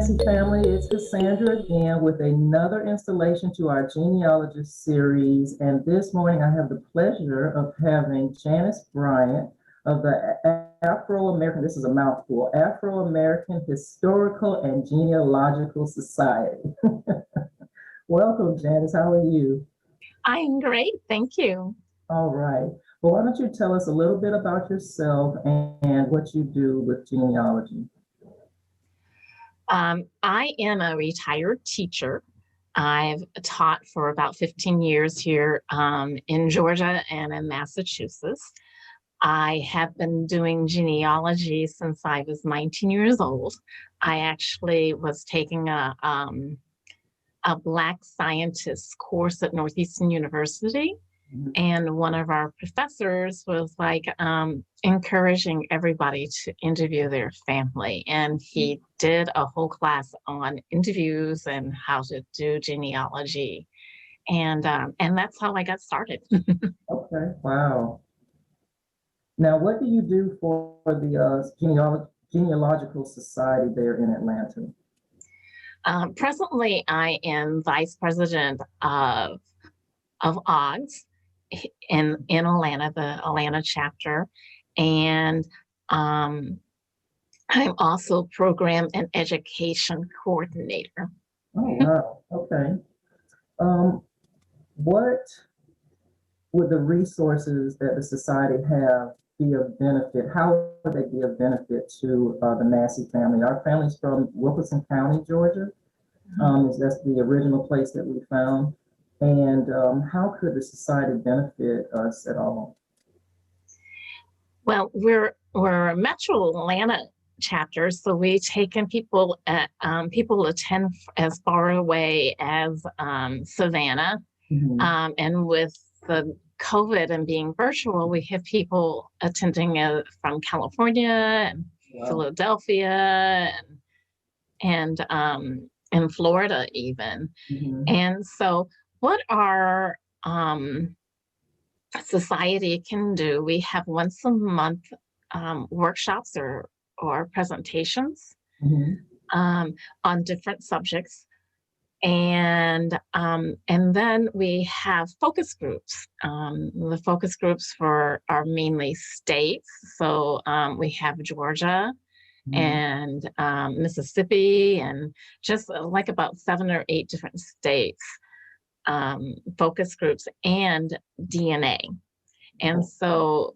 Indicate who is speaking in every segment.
Speaker 1: Massey family, it's Cassandra again with another installation to our genealogist series. And this morning I have the pleasure of having Janice Bryant of the Afro-American, this is a mouthful, Afro-American Historical and Genealogical Society. Welcome, Janice. How are you?
Speaker 2: I'm great, thank you.
Speaker 1: All right. Well, why don't you tell us a little bit about yourself and what you do with genealogy?
Speaker 2: I am a retired teacher. I've taught for about 15 years here in Georgia and in Massachusetts. I have been doing genealogy since I was 19 years old. I actually was taking a Black scientist course at Northeastern University. And one of our professors was like encouraging everybody to interview their family. And he did a whole class on interviews and how to do genealogy. And that's how I got started.
Speaker 1: Okay, wow. Now, what do you do for the Genealogical Society there in Atlanta?
Speaker 2: Presently, I am vice president of OGS in Atlanta, the Atlanta chapter. And I'm also program and education coordinator.
Speaker 1: Oh, wow. Okay. What would the resources that the society have be of benefit? How would they be of benefit to the Massey family? Our family's from Wilkinson County, Georgia. That's the original place that we found. And how could the society benefit us at all?
Speaker 2: Well, we're a Metro Atlanta chapter, so we take in people people attend as far away as Savannah, and with the COVID and being virtual, we have people attending from California and Philadelphia and Florida even. And so what our society can do, we have once a month workshops or presentations on different subjects. And then we have focus groups. The focus groups are mainly states. So we have Georgia and Mississippi, and just like about 7 or 8 different states, focus groups, and DNA. And so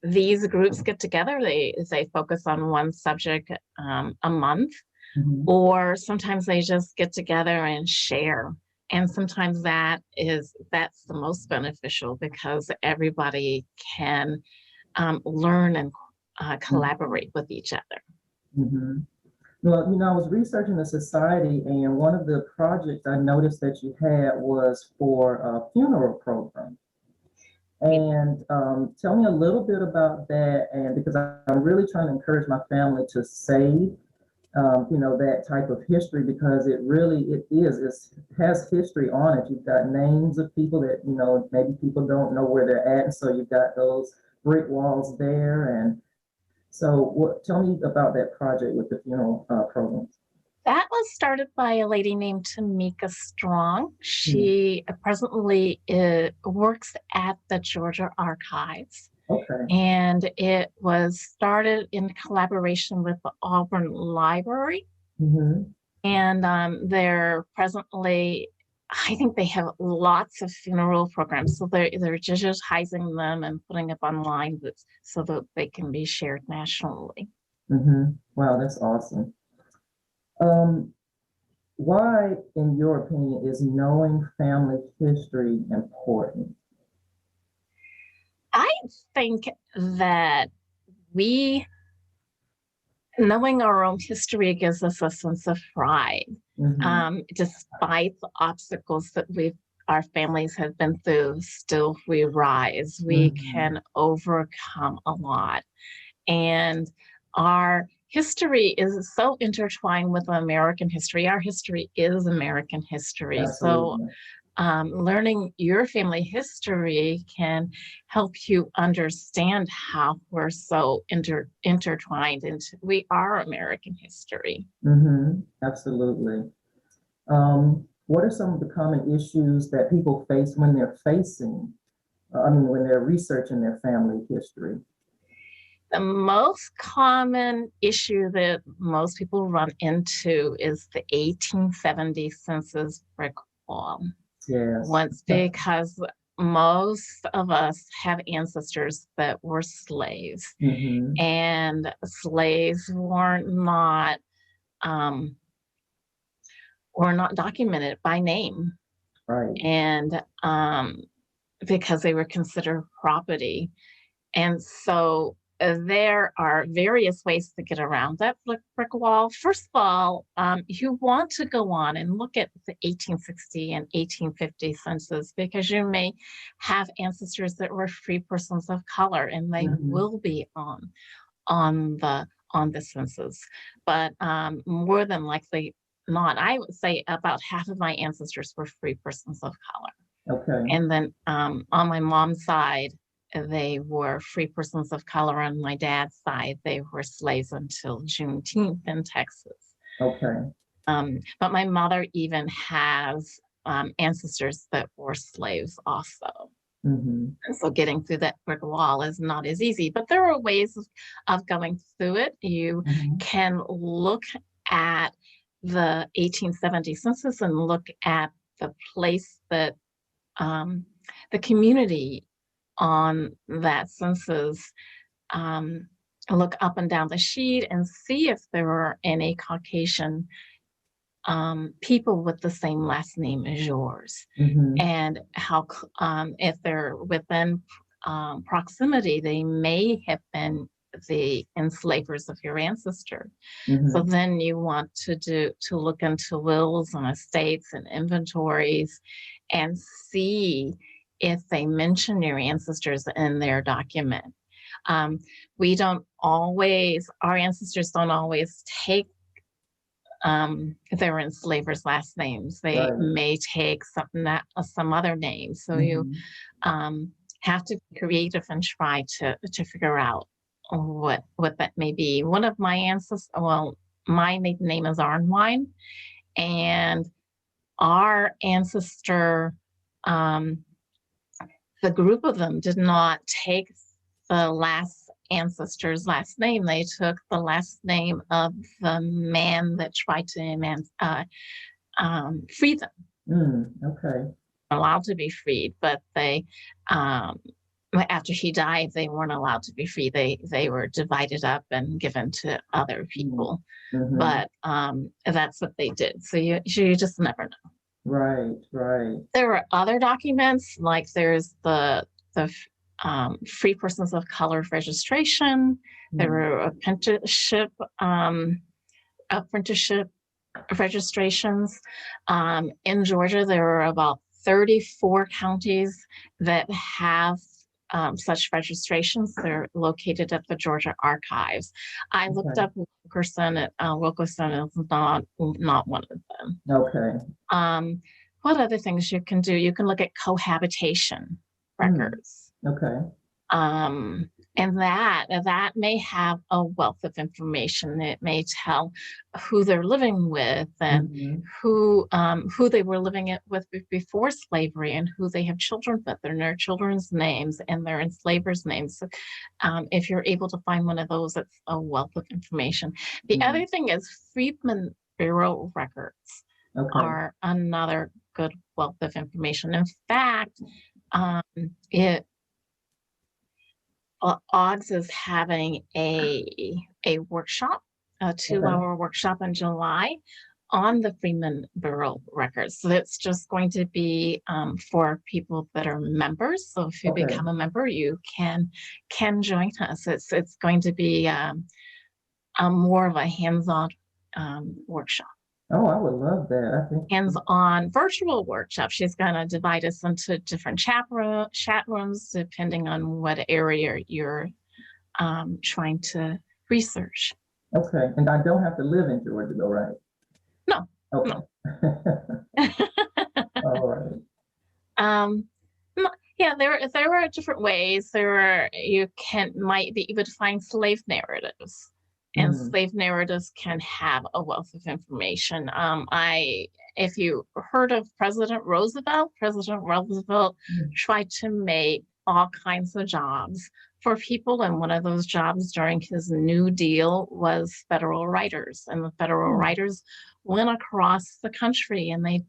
Speaker 2: these groups get together, they focus on one subject a month, or sometimes they just get together and share. And sometimes that's the most beneficial because everybody can learn and collaborate with each other.
Speaker 1: Well, I was researching the society, and one of the projects I noticed that you had was for a funeral program. And tell me a little bit about that, and because I'm really trying to encourage my family to save, that type of history, because it has history on it. You've got names of people that, maybe people don't know where they're at, and so you've got those brick walls there. And so tell me about that project with the funeral program.
Speaker 2: That was started by a lady named Tamika Strong. She presently works at the Georgia Archives.
Speaker 1: Okay.
Speaker 2: And it was started in collaboration with the Auburn Library. And they're presently, I think they have lots of funeral programs. So they're digitizing them and putting up online so that they can be shared nationally.
Speaker 1: Wow, that's awesome. Why, in your opinion, is knowing family history important?
Speaker 2: I think that knowing our own history gives us a sense of pride. Despite the obstacles that our families have been through, still we rise. We can overcome a lot. And our history is so intertwined with American history. Our history is American history. Absolutely. So learning your family history can help you understand how we're so intertwined into we are American history.
Speaker 1: Absolutely. What are some of the common issues that people face when they're when they're researching their family history?
Speaker 2: The most common issue that most people run into is the 1870 census brick wall.
Speaker 1: Yes.
Speaker 2: Once, because most of us have ancestors that were slaves, and slaves were not documented by name,
Speaker 1: Right.
Speaker 2: and because they were considered property. And so there are various ways to get around that brick wall. First of all, you want to go on and look at the 1860 and 1850 census, because you may have ancestors that were free persons of color, and they will be on the census. But more than likely not, I would say about half of my ancestors were free persons of color.
Speaker 1: Okay.
Speaker 2: And then on my mom's side, they were free persons of color. On my dad's side, they were slaves until Juneteenth in Texas.
Speaker 1: Okay.
Speaker 2: But my mother even has ancestors that were slaves also. And so getting through that brick wall is not as easy, but there are ways of going through it. You can look at the 1870 census and look at the place that the community on that census, look up and down the sheet and see if there are any Caucasian people with the same last name as yours, and how if they're within proximity, they may have been the enslavers of your ancestor. So then you want to look into wills and estates and inventories and see if they mention your ancestors in their document. We don't always, our ancestors don't always take their enslavers' last names. They may take some other names. So you have to be creative and try to figure out what that may be. One of my ancestors, well, my maiden name is Arnwine, and our ancestor, the group of them did not take the last ancestor's last name. They took the last name of the man that tried to free them.
Speaker 1: Okay.
Speaker 2: Allowed to be freed, but they, after he died, they weren't allowed to be free. They were divided up and given to other people. But that's what they did. So you just never know.
Speaker 1: Right.
Speaker 2: There are other documents, like there's the free persons of color registration. There are apprenticeship registrations. In Georgia, there are about 34 counties that have such registrations. They're located at the Georgia Archives. I looked up Wilkerson. Wilkerson is not one of them.
Speaker 1: Okay.
Speaker 2: What other things you can do? You can look at cohabitation records.
Speaker 1: Okay.
Speaker 2: And that may have a wealth of information. It may tell who they're living with and who they were living with before slavery, and who they have children with, and their children's names and their enslavers' names. So, if you're able to find one of those, it's a wealth of information. The other thing is Freedmen Bureau records are another good wealth of information. In fact, OGS is having a workshop, a 2-hour workshop in July on the Freedmen Bureau records. So it's just going to be for people that are members. So if you become a member, you can join us. It's going to be a more of a hands-on workshop.
Speaker 1: Oh, I would love that. I think
Speaker 2: hands-on virtual workshop. She's going to divide us into different chat rooms, depending on what area you're trying to research.
Speaker 1: Okay, and I don't have to live in Georgia, though, right?
Speaker 2: No.
Speaker 1: Okay.
Speaker 2: No.
Speaker 1: All right.
Speaker 2: Um, yeah, there were different ways. Might be able to find slave narratives, and
Speaker 1: Mm,
Speaker 2: slave narratives can have a wealth of information. If you heard of President Roosevelt
Speaker 1: mm,
Speaker 2: tried to make all kinds of jobs for people, and one of those jobs during his New Deal was federal writers, and the federal
Speaker 1: mm,
Speaker 2: writers went across the country, and they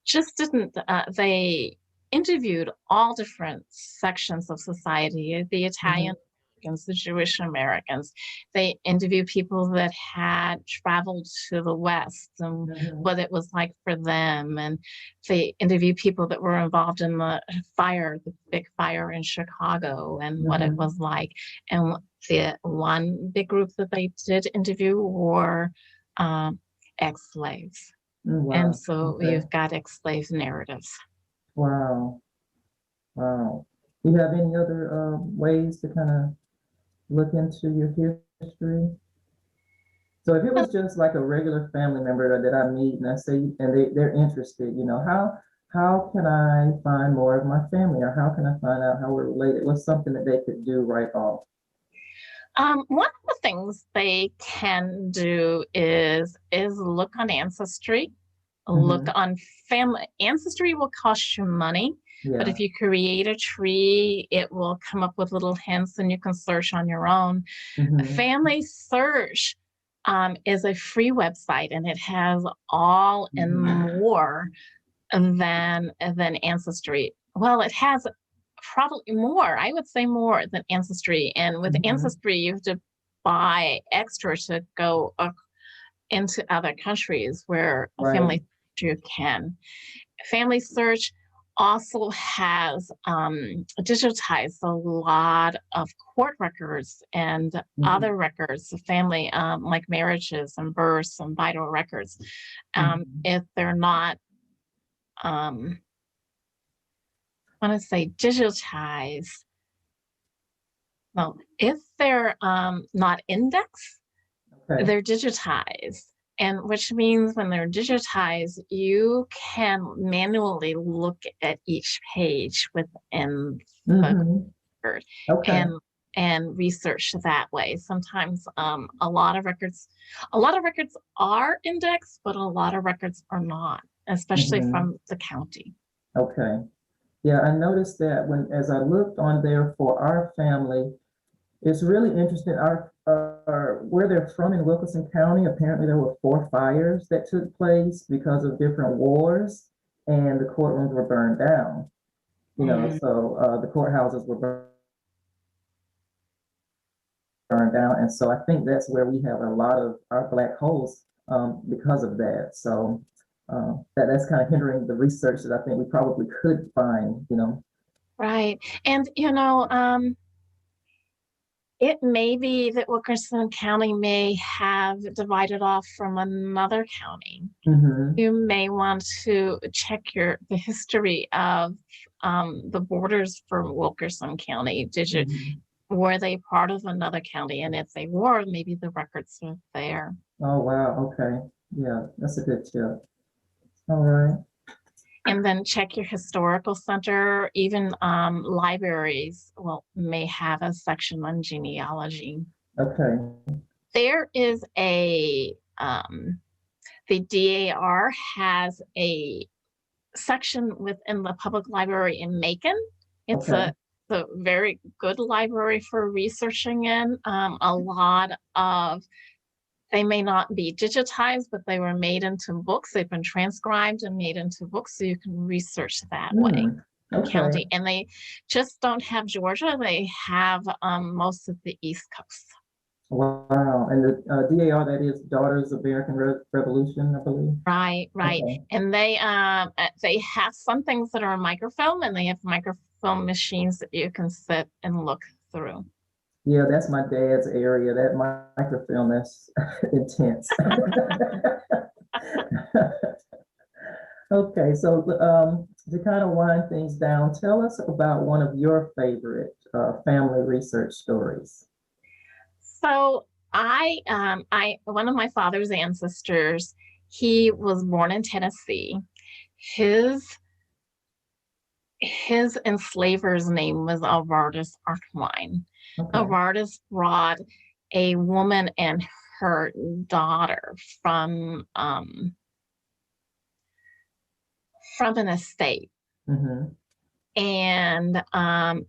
Speaker 2: just didn't they interviewed all different sections of society, the
Speaker 1: mhm,
Speaker 2: Italian Americans, the Jewish Americans. They interviewed people that had traveled to the West and
Speaker 1: mhm,
Speaker 2: what it was like for them. And they interviewed people that were involved in the big fire in Chicago, and what it
Speaker 1: mhm.
Speaker 2: was like. And the one big group that they did interview were um, ex-slaves.
Speaker 1: Mm,
Speaker 2: And
Speaker 1: wow.
Speaker 2: so
Speaker 1: Okay.
Speaker 2: you've got ex-slave narratives.
Speaker 1: Wow. Wow. Do you have any other ways to kind of look into your history? So if it was just like a regular family member that I meet and I say, and they're interested, how can I find more of my family, or how can I find out how we're related? What's something that they could do right off?
Speaker 2: One of the things they can do is look on Ancestry. Look
Speaker 1: Hmm.
Speaker 2: on family. Ancestry will cost you money, but
Speaker 1: Yeah.
Speaker 2: if you create a tree, it will come up with little hints, and you can search on your own.
Speaker 1: Hmm.
Speaker 2: Family Search is a free website, and it has all and
Speaker 1: Hmm.
Speaker 2: more than Ancestry. Well, it has probably more. I would say more than Ancestry. And with
Speaker 1: Hmm.
Speaker 2: Ancestry, you have to buy extra to go into other countries where a
Speaker 1: Right.
Speaker 2: family you can. Family Search also has digitized a lot of court records and
Speaker 1: Hmm.
Speaker 2: other records of family, like marriages and births and vital records.
Speaker 1: Hmm.
Speaker 2: If they're not um, I want to say digitized. No, if they're not indexed,
Speaker 1: Okay.
Speaker 2: they're digitized. And which means when they're digitized, you can manually look at each page within the
Speaker 1: Hmm.
Speaker 2: record
Speaker 1: Okay.
Speaker 2: and and research that way. Sometimes a lot of records are indexed, but a lot of records are not, especially
Speaker 1: Hmm.
Speaker 2: from the county.
Speaker 1: Okay. Yeah, I noticed that as I looked on there for our family, it's really interesting. Where they're from in Wilkinson County, apparently there were 4 fires that took place because of different wars, and the courtrooms were burned down.
Speaker 2: Mm.
Speaker 1: So the courthouses were burned down, and so I think that's where we have a lot of our black holes because of that. So that's kind of hindering the research that I think we probably could find.
Speaker 2: Right. And it may be that Wilkerson County may have divided off from another county.
Speaker 1: Hmm.
Speaker 2: You may want to check the history of the borders for Wilkerson County.
Speaker 1: Hmm.
Speaker 2: Were they part of another county? And if they were, maybe the records are there.
Speaker 1: Oh, wow. Okay. Yeah, that's a good tip. All right.
Speaker 2: And then check your historical center. Even libraries may have a section on genealogy.
Speaker 1: Okay.
Speaker 2: There is the DAR has a section within the public library in Macon. It's
Speaker 1: Okay.
Speaker 2: a very good library for researching in. A lot of They may not be digitized, but they were made into books. They've been transcribed and made into books, so you can research that way.
Speaker 1: Hmm. Okay.
Speaker 2: County, and they just don't have Georgia. They have most of the East Coast.
Speaker 1: Wow. And the DAR, that is Daughters of American Revolution, I believe.
Speaker 2: Right, right.
Speaker 1: Okay.
Speaker 2: And they have some things that are microfilm, and they have microfilm machines that you can sit and look through.
Speaker 1: Yeah, that's my dad's area. That microfilm, that's intense. Okay, so to kind of wind things down, tell us about one of your favorite family research stories.
Speaker 2: So I one of my father's ancestors, he was born in Tennessee. His his enslaver's name was Alvardus Artwine.
Speaker 1: Okay.
Speaker 2: Alvardus brought a woman and her daughter from an estate.
Speaker 1: Mm-hmm.
Speaker 2: And when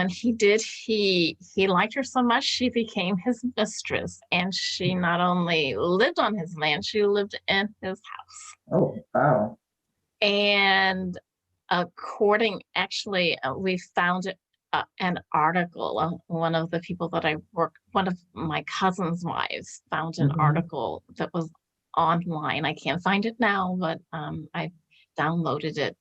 Speaker 2: he did, he liked her so much, she became his mistress. And she not only lived on his land, she lived in his house.
Speaker 1: Oh, wow.
Speaker 2: And we found an article. One of the people that I work, one of my cousin's wives found an article that was online. I can't find it now, but I downloaded it,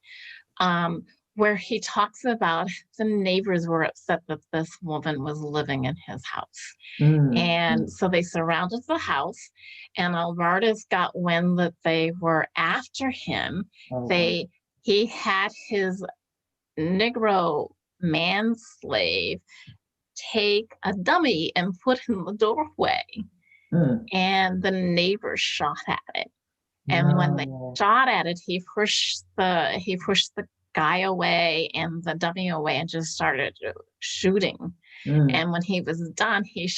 Speaker 2: where he talks about the neighbors were upset that this woman was living in his house. And so they surrounded the house, and Alvardus got wind that they were after him. He had his Negro man slave take a dummy and put in the doorway. And the neighbors shot at it. And when they shot at it, he pushed the guy away and the dummy away and just started shooting. And when he was done, he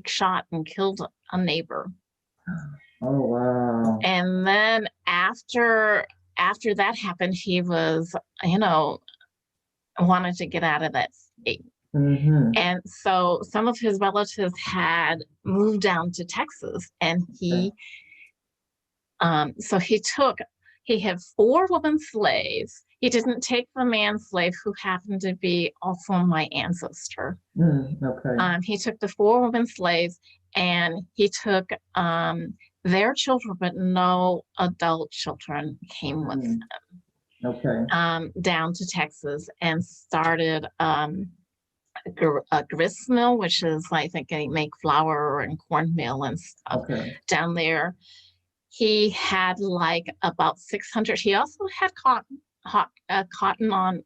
Speaker 2: shot and killed a neighbor.
Speaker 1: Oh, wow.
Speaker 2: And then after that happened, he was, wanted to get out of that state. And so some of his relatives had moved down to Texas, and he had 4 women slaves. He didn't take the man slave, who happened to be also my ancestor. He took the 4 women slaves, and he took their children, but no adult children came with them. Down to Texas, and started a grist mill, which is, I think, they make flour and cornmeal and stuff down there. He had like about 600. He also had a cotton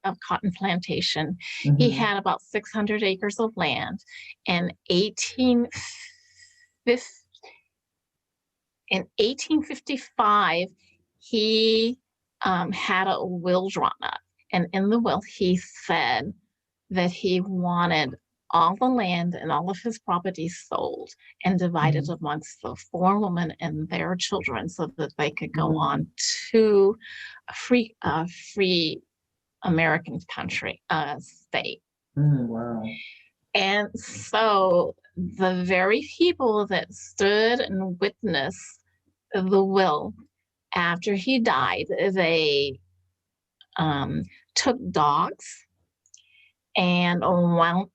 Speaker 2: plantation. He had about 600 acres of land. In 1855, he had a will drawn up, and in the will he said that he wanted all the land and all of his property sold and divided amongst the 4 women and their children, so that they could go on to a free American state.
Speaker 1: Wow.
Speaker 2: And so the very people that stood and witnessed the will after he died, they took dogs and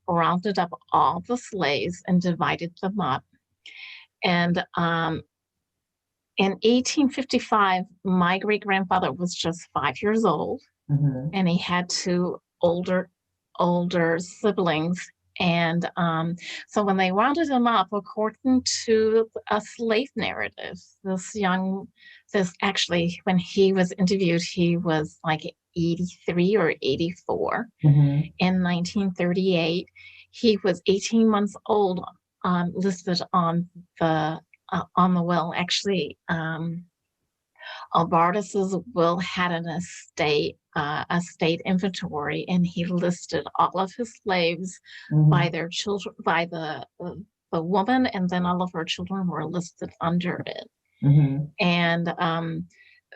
Speaker 2: rounded up all the slaves and divided them up. And in 1855, my great-grandfather was just 5 years old, and he had 2 older siblings. And so when they rounded him up, according to a slave narrative, when he was interviewed, he was like 83 or 84. In 1938, he was 18 months old, listed on the will. Actually, Alvardus's will had an estate inventory, and he listed all of his slaves by their children, by the woman, and then all of her children were listed under it. And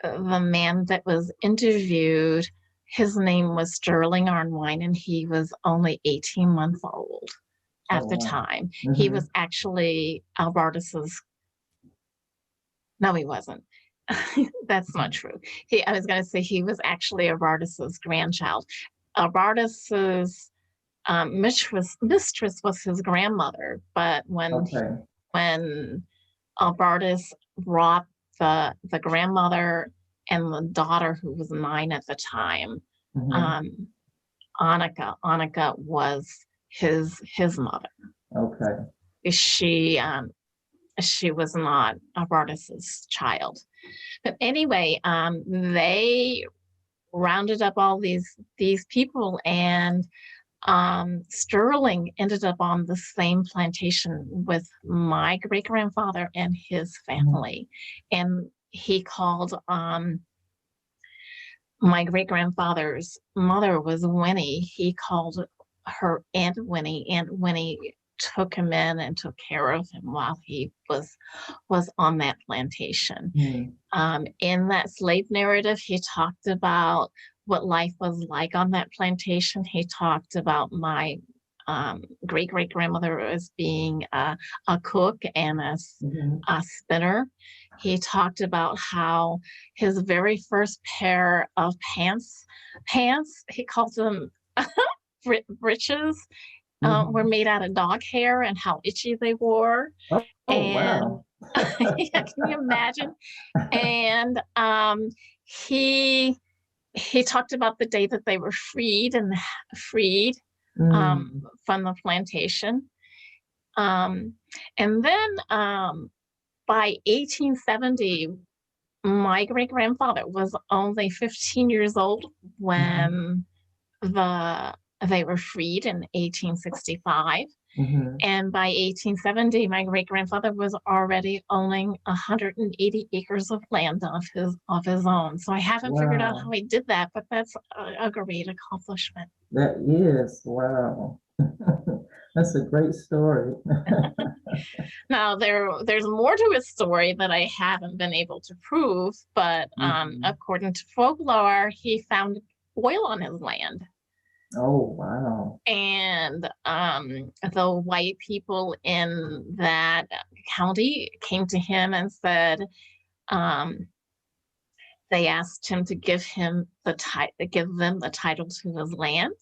Speaker 2: the man that was interviewed, his name was Sterling Arnwine, and he was only 18 months old at the time. He was actually Alvardus's. No, he wasn't. That's not true. I was going to say he was actually Alvardus's grandchild. Alvardus's mistress was his grandmother, but when Alvardus brought the grandmother and the daughter, who was 9 at the time, Annika was his mother. She was not Alvardus's child. But anyway, they rounded up all these people, and Sterling ended up on the same plantation with my great-grandfather and his family. And he called my great-grandfather's mother was Winnie. He called her Aunt Winnie. Aunt Winnie took him in and took care of him while he was on that plantation. In that slave narrative, he talked about what life was like on that plantation. He talked about my great-great-grandmother as being a cook and a spinner. He talked about how his very first pair of pants, he calls them breeches, were made out of dog hair and how itchy they were.
Speaker 1: Oh,
Speaker 2: And
Speaker 1: wow.
Speaker 2: yeah, can you imagine? And he talked about the day that they were freed from the plantation. And then by 1870, my great-grandfather was only 15 years old when they were freed in 1865. And by 1870, my great-grandfather was already owning 180 acres of land of his own. So I haven't figured out how he did that, but that's a great accomplishment.
Speaker 1: That is, wow. That's a great story.
Speaker 2: Now there's more to his story that I haven't been able to prove, but according to folklore, he found oil on his land.
Speaker 1: Oh, wow.
Speaker 2: And the white people in that county came to him and said, they asked him to give them the title to his land.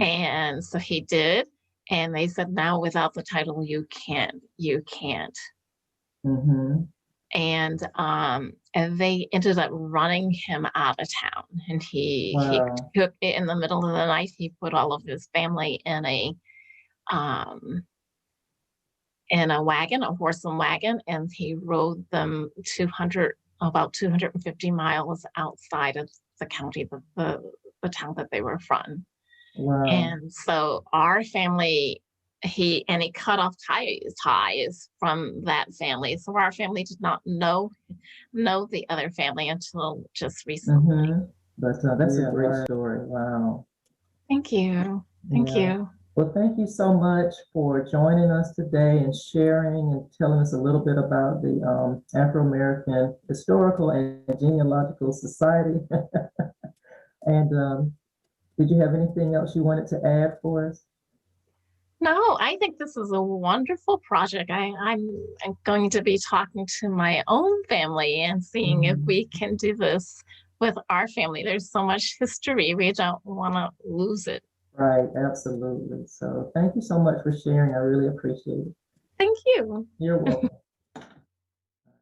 Speaker 2: And so he did. And they said, now without the title, you can't. And they ended up running him out of town. And he took it in the middle of the night. He put all of his family in a wagon, a horse and wagon, and he rode them about 250 miles outside of the county, the town that they were from.
Speaker 1: Wow.
Speaker 2: And so our family, he cut off ties from that family. So our family did not know the other family until just recently.
Speaker 1: But that's a great story. Wow.
Speaker 2: Thank you. Thank you.
Speaker 1: Well, thank you so much for joining us today and sharing and telling us a little bit about the Afro-American Historical and Genealogical Society. And did you have anything else you wanted to add for us?
Speaker 2: No, I think this is a wonderful project. I'm going to be talking to my own family and seeing if we can do this with our family. There's so much history. We don't want to lose it.
Speaker 1: Right, absolutely. So thank you so much for sharing. I really appreciate it.
Speaker 2: Thank you.
Speaker 1: You're welcome.